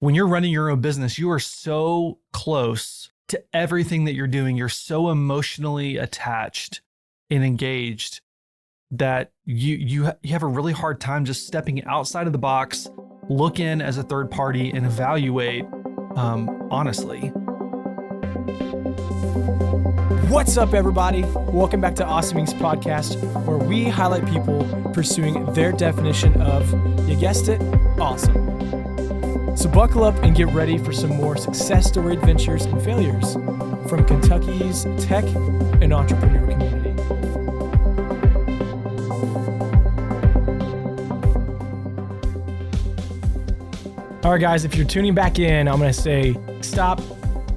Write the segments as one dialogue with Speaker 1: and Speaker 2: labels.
Speaker 1: when you're running your own business, you are so close to everything that you're doing. You're so emotionally attached and engaged that you have a really hard time just stepping outside of the box, look in as a third party, and evaluate honestly.
Speaker 2: What's up, everybody? Welcome back to Awesome Inc.'s podcast, where we highlight people pursuing their definition of, you guessed it, awesome. So buckle up and get ready for some more success story adventures and failures from Kentucky's tech and entrepreneur community. All right, guys, if you're tuning back in, I'm going to say stop,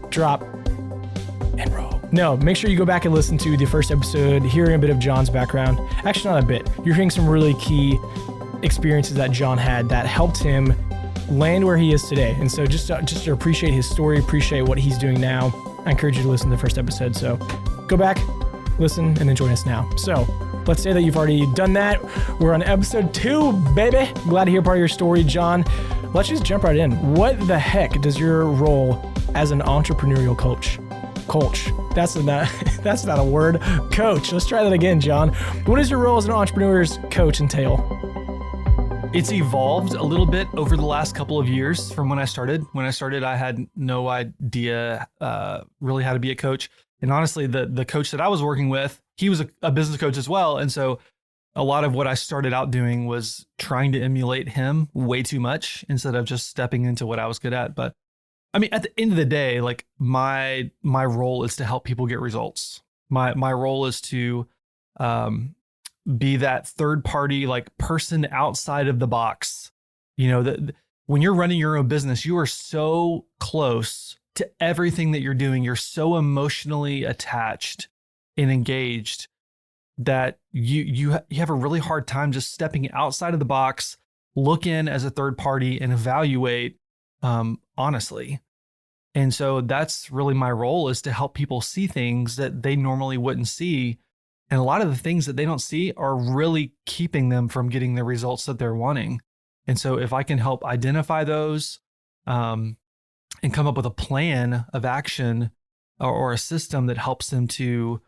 Speaker 2: drop, and roll. No, make sure you go back and listen to the first episode, hearing a bit of John's background. Actually, not a bit. You're hearing some really key experiences that John had that helped him land where he is today. And so just to appreciate his story, appreciate what he's doing now, I encourage you to listen to the first episode. So go back, listen, and then join us now. So let's say that you've already done that. We're on episode 2, baby. Glad to hear part of your story, John. Let's just jump right in. What the heck does your role as an entrepreneurial coach? That's not a word. Coach. Let's try that again, John. What does your role as an entrepreneur's coach entail?
Speaker 1: It's evolved a little bit over the last couple of years from when I started. When I started, I had no idea really how to be a coach. And honestly, the coach that I was working with, he was a business coach as well. And so a lot of what I started out doing was trying to emulate him way too much instead of just stepping into what I was good at. But I mean, at the end of the day, like my role is to help people get results. My role is to be that third party, like person outside of the box. You know, that when you're running your own business, you are so close to everything that you're doing. You're so emotionally attached and engaged that you have a really hard time just stepping outside of the box, look in as a third party, and evaluate honestly. And so that's really my role, is to help people see things that they normally wouldn't see. And a lot of the things that they don't see are really keeping them from getting the results that they're wanting. And so if I can help identify those and come up with a plan of action or a system that helps them to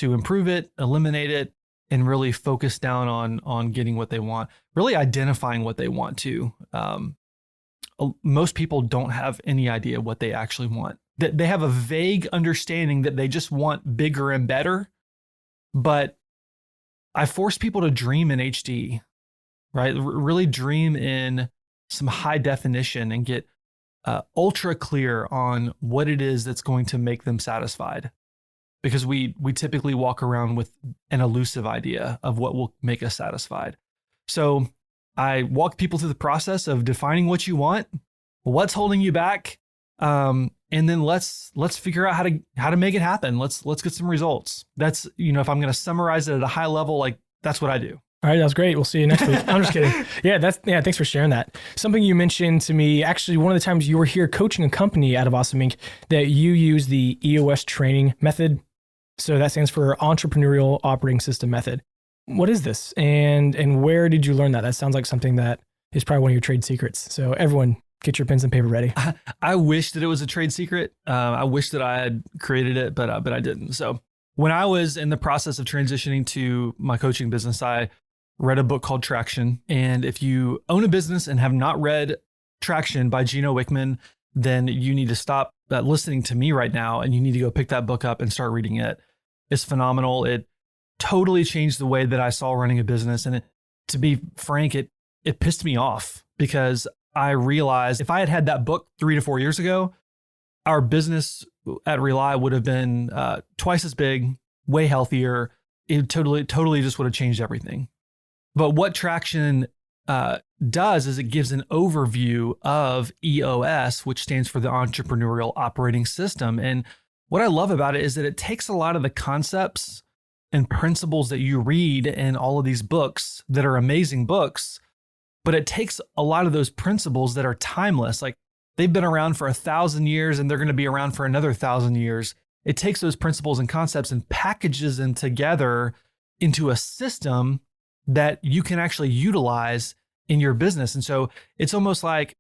Speaker 1: improve it, eliminate it, and really focus down on getting what they want, really identifying what they want to. Most people don't have any idea what they actually want. They have a vague understanding that they just want bigger and better. But I force people to dream in HD, right? Really dream in some high definition and get ultra clear on what it is that's going to make them satisfied. Because we typically walk around with an elusive idea of what will make us satisfied. So I walk people through the process of defining what you want, what's holding you back, and then let's figure out how to make it happen. Let's get some results. That's, you know, if I'm going to summarize it at a high level, like that's what I do.
Speaker 2: All right, that was great. We'll see you next week. I'm just kidding. Yeah, thanks for sharing that. Something you mentioned to me, actually, one of the times you were here coaching a company out of Awesome Inc., that you use the EOS training method. So that stands for Entrepreneurial Operating System Method. What is this? And where did you learn that? That sounds like something that is probably one of your trade secrets. So everyone, get your pens and paper ready.
Speaker 1: I wish that it was a trade secret. I wish that I had created it, but I didn't. So when I was in the process of transitioning to my coaching business, I read a book called Traction. And if you own a business and have not read Traction by Gino Wickman, then you need to stop listening to me right now, and you need to go pick that book up and start reading it. It's phenomenal. It totally changed the way that I saw running a business. And to be frank, it pissed me off, because I realized if I had had that book 3 to 4 years ago, our business at Rely would have been twice as big, way healthier. It totally just would have changed everything. But what Traction does is it gives an overview of EOS, which stands for the Entrepreneurial Operating System. And what I love about it is that it takes a lot of the concepts and principles that you read in all of these books that are amazing books, but it takes a lot of those principles that are timeless. Like, they've been around for 1,000 years and they're going to be around for another 1,000 years. It takes those principles and concepts and packages them together into a system that you can actually utilize in your business. And so it's almost like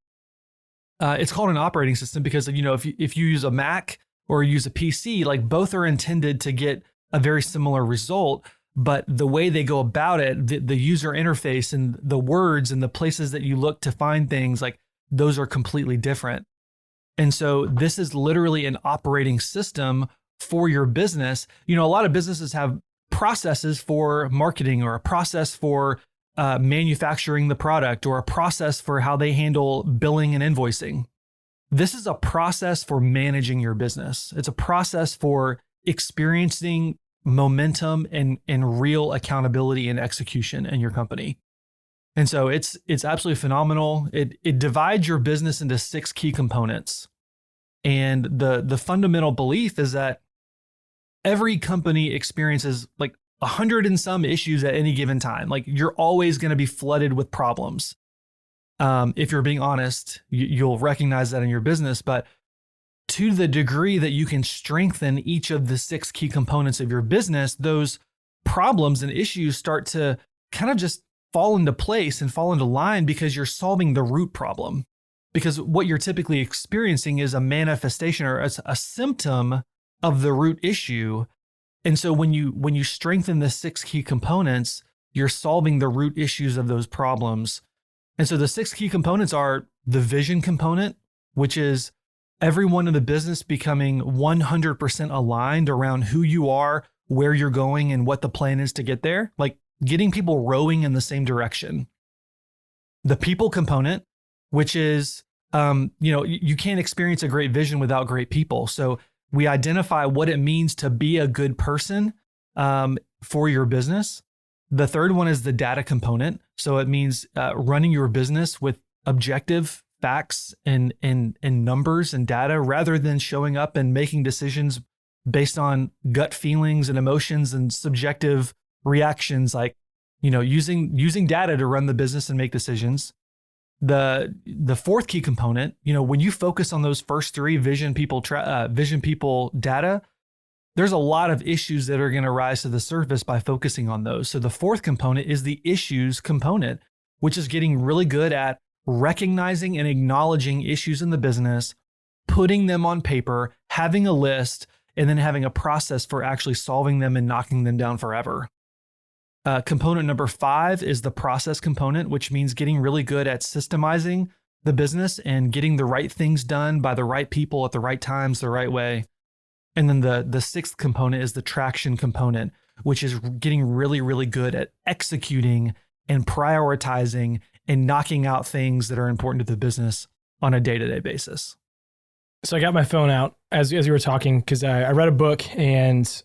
Speaker 1: It's called an operating system because, if you use a Mac or use a PC, like both are intended to get a very similar result, but the way they go about it, the user interface and the words and the places that you look to find things, like those are completely different. And so this is literally an operating system for your business. A lot of businesses have processes for marketing, or a process for manufacturing the product, or a process for how they handle billing and invoicing. This is a process for managing your business. It's a process for experiencing momentum and real accountability and execution in your company. And so it's absolutely phenomenal. It divides your business into 6 key components. And the fundamental belief is that every company experiences like 100 and some issues at any given time. Like you're always going to be flooded with problems. If you're being honest, you'll recognize that in your business, but to the degree that you can strengthen each of the 6 key components of your business, those problems and issues start to kind of just fall into place and fall into line because you're solving the root problem. Because what you're typically experiencing is a manifestation or a symptom of the root issue. And so when you strengthen the 6 key components, you're solving the root issues of those problems. And so the 6 key components are the vision component, which is everyone in the business becoming 100% aligned around who you are, where you're going, and what the plan is to get there, like getting people rowing in the same direction. The people component, which is, you can't experience a great vision without great people. So we identify what it means to be a good person for your business. The third one is the data component. So it means running your business with objective facts and numbers and data, rather than showing up and making decisions based on gut feelings and emotions and subjective reactions, like, using data to run the business and make decisions. The fourth key component, when you focus on those first 3 vision, people, data, there's a lot of issues that are going to rise to the surface by focusing on those. So the fourth component is the issues component, which is getting really good at recognizing and acknowledging issues in the business, putting them on paper, having a list, and then having a process for actually solving them and knocking them down forever. Component number 5 is the process component, which means getting really good at systemizing the business and getting the right things done by the right people at the right times, the right way. And then the 6th component is the traction component, which is getting really, really good at executing and prioritizing and knocking out things that are important to the business on a day-to-day basis.
Speaker 2: So I got my phone out as you were talking, because I read a book, and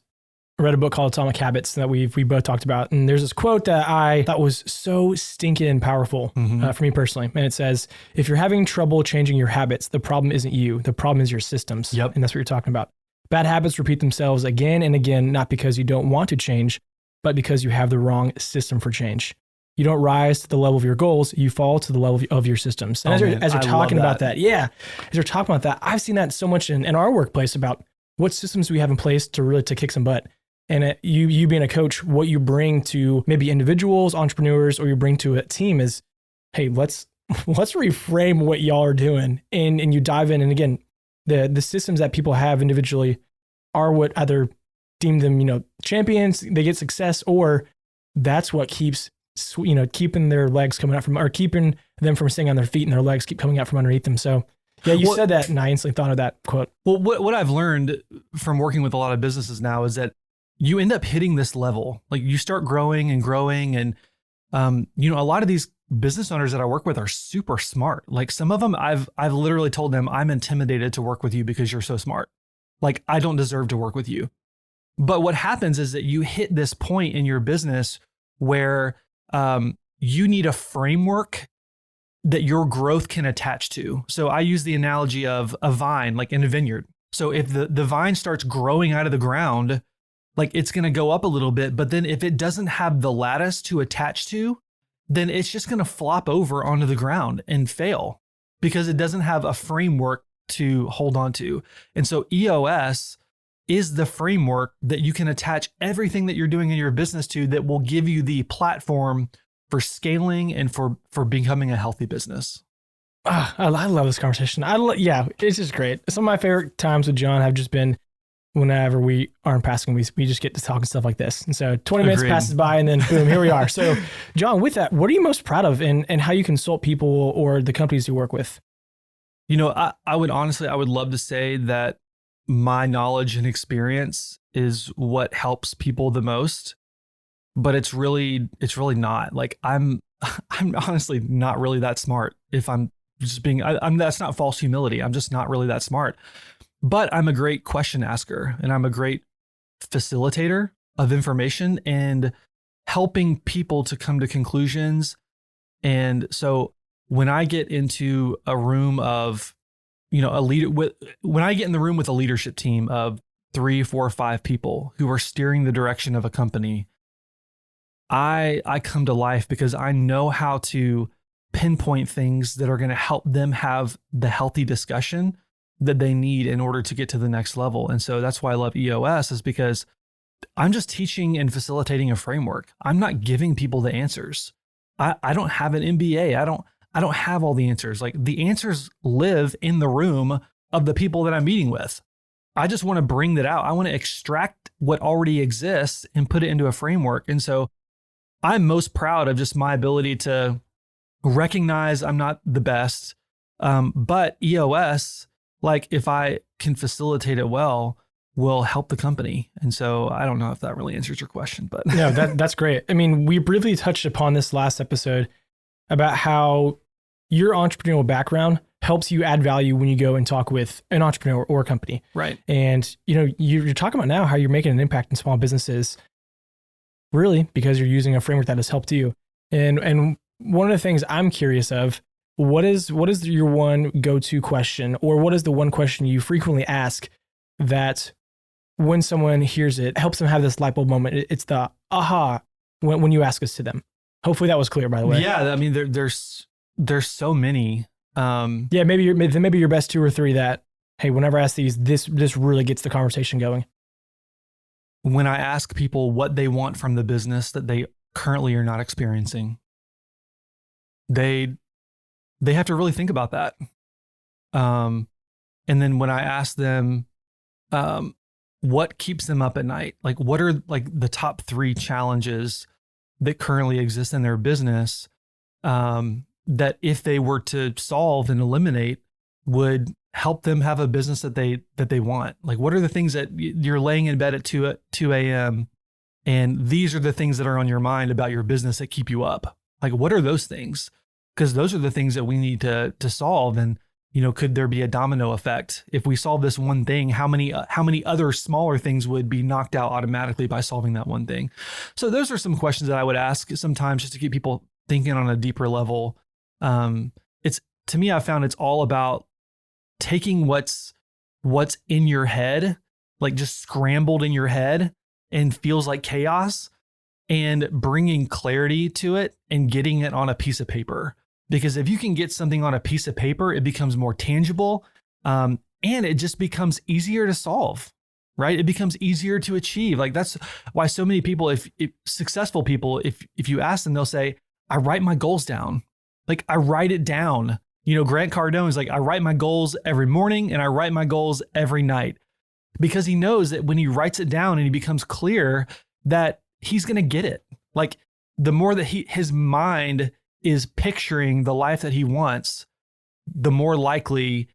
Speaker 2: I read a book called Atomic Habits that we both talked about. And there's this quote that I thought was so stinking powerful for me personally. And it says, if you're having trouble changing your habits, the problem isn't you. The problem is your systems.
Speaker 1: Yep.
Speaker 2: And that's what you're talking about. Bad habits repeat themselves again and again, not because you don't want to change, but because you have the wrong system for change. You don't rise to the level of your goals, you fall to the level of your systems. And as you're talking about that, as you're talking about that, I've seen that so much in our workplace about what systems we have in place to kick some butt. And you being a coach, what you bring to maybe individuals, entrepreneurs, or you bring to a team is, hey, let's reframe what y'all are doing. And you dive in. And again, the systems that people have individually are what either deem them, champions, they get success, or that's what keeps, keeping their legs coming out from, or keeping them from staying on their feet and their legs keep coming out from underneath them. So yeah, you said that and I instantly thought of that quote.
Speaker 1: Well, what I've learned from working with a lot of businesses now is that you end up hitting this level, like you start growing and growing. And, a lot of these business owners that I work with are super smart. Like some of them, I've literally told them, I'm intimidated to work with you because you're so smart. Like I don't deserve to work with you. But what happens is that you hit this point in your business where you need a framework that your growth can attach to. So I use the analogy of a vine, like in a vineyard. So if the vine starts growing out of the ground, like it's going to go up a little bit, but then if it doesn't have the lattice to attach to, then it's just going to flop over onto the ground and fail because it doesn't have a framework to hold on to. And so EOS is the framework that you can attach everything that you're doing in your business to, that will give you the platform for scaling and for becoming a healthy business.
Speaker 2: I love this conversation. Yeah, it's just great. Some of my favorite times with John have just been whenever we aren't passing, we just get to talk and stuff like this. And so 20 minutes
Speaker 1: Agreed.
Speaker 2: passes by and then boom, here we are. So John, with that, what are you most proud of and how you consult people or the companies you work with?
Speaker 1: You know, I would love to say that my knowledge and experience is what helps people the most, but it's really not. Like I'm honestly not really that smart. If I'm just being, that's not false humility. I'm just not really that smart. But I'm a great question asker and I'm a great facilitator of information and helping people to come to conclusions. And so when I get into a room of, when I get in the room with a leadership team of 3, 4, 5 people who are steering the direction of a company, I come to life because I know how to pinpoint things that are going to help them have the healthy discussion that they need in order to get to the next level. And so that's why I love EOS, is because I'm just teaching and facilitating a framework. I'm not giving people the answers. I don't have an MBA. I don't have all the answers. Like, the answers live in the room of the people that I'm meeting with. I just want to bring that out. I want to extract what already exists and put it into a framework. And so I'm most proud of just my ability to recognize I'm not the best, but EOS, like, if I can facilitate it well, will help the company. And so I don't know if that really answers your question, but
Speaker 2: no, that's great. I mean, we briefly touched upon this last episode about how your entrepreneurial background helps you add value when you go and talk with an entrepreneur or a company.
Speaker 1: Right.
Speaker 2: And, you're talking about now how you're making an impact in small businesses, really, because you're using a framework that has helped you. And one of the things I'm curious of, what is your one go-to question, or what is the one question you frequently ask that when someone hears it helps them have this light bulb moment? It's the aha when you ask this to them. Hopefully that was clear, by the way.
Speaker 1: Yeah, I mean, there's so many.
Speaker 2: Yeah, maybe your best 2 or 3 that, hey, whenever I ask these, this really gets the conversation going.
Speaker 1: When I ask people what they want from the business that they currently are not experiencing, they have to really think about that. And then when I ask them, what keeps them up at night? Like, what are like the top 3 challenges that currently exist in their business, that if they were to solve and eliminate would help them have a business that they want? Like, what are the things that you're laying in bed at 2 a.m. and these are the things that are on your mind about your business that keep you up? Like, what are those things? Because those are the things that we need to solve. And, could there be a domino effect? If we solve this one thing, how many other smaller things would be knocked out automatically by solving that one thing? So those are some questions that I would ask sometimes just to keep people thinking on a deeper level. To me, I found it's all about taking what's in your head, like just scrambled in your head and feels like chaos, and bringing clarity to it and getting it on a piece of paper. Because if you can get something on a piece of paper, it becomes more tangible, and it just becomes easier to solve, right? It becomes easier to achieve. Like, that's why so many people, if successful people, if you ask them, they'll say, I write my goals down. Like, I write it down. Grant Cardone is like, I write my goals every morning and I write my goals every night, because he knows that when he writes it down and he becomes clear, that he's going to get it. Like, the more that his mind is picturing the life that he wants, the more likely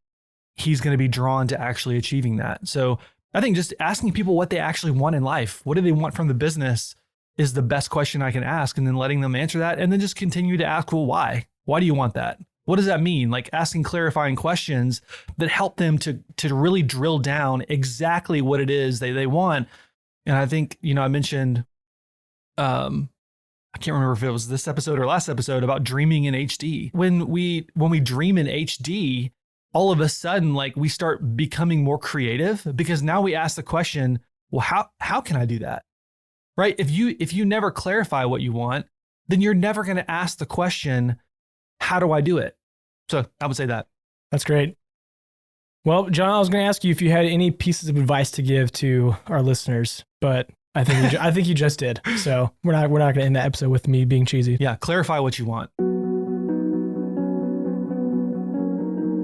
Speaker 1: he's going to be drawn to actually achieving that. So I think just asking people what they actually want in life, what do they want from the business, is the best question I can ask, and then letting them answer that, and then just continue to ask, well, why? Why do you want that? What does that mean? Like, asking clarifying questions that help them to really drill down exactly what it is they want. And I think, I mentioned, I can't remember if it was this episode or last episode, about dreaming in HD. When we dream in HD, all of a sudden, like, we start becoming more creative, because now we ask the question, well, how can I do that? Right? If you never clarify what you want, then you're never going to ask the question, how do I do it? So I would say that. That's great.
Speaker 2: Well, John, I was going to ask you if you had any pieces of advice to give to our listeners, but I think you just did. So we're not going to end that episode with me being cheesy.
Speaker 1: Yeah, clarify what you want.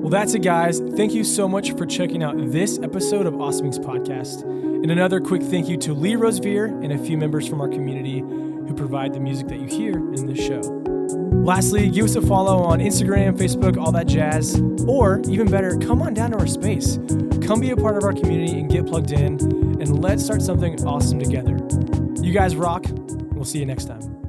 Speaker 2: Well, that's it, guys. Thank you so much for checking out this episode of Awesome Inc. Podcast. And another quick thank you to Lee Rosevere and a few members from our community who provide the music that you hear in this show. Lastly, give us a follow on Instagram, Facebook, all that jazz. Or even better, come on down to our space. Come be a part of our community and get plugged in, and let's start something awesome together. You guys rock. We'll see you next time.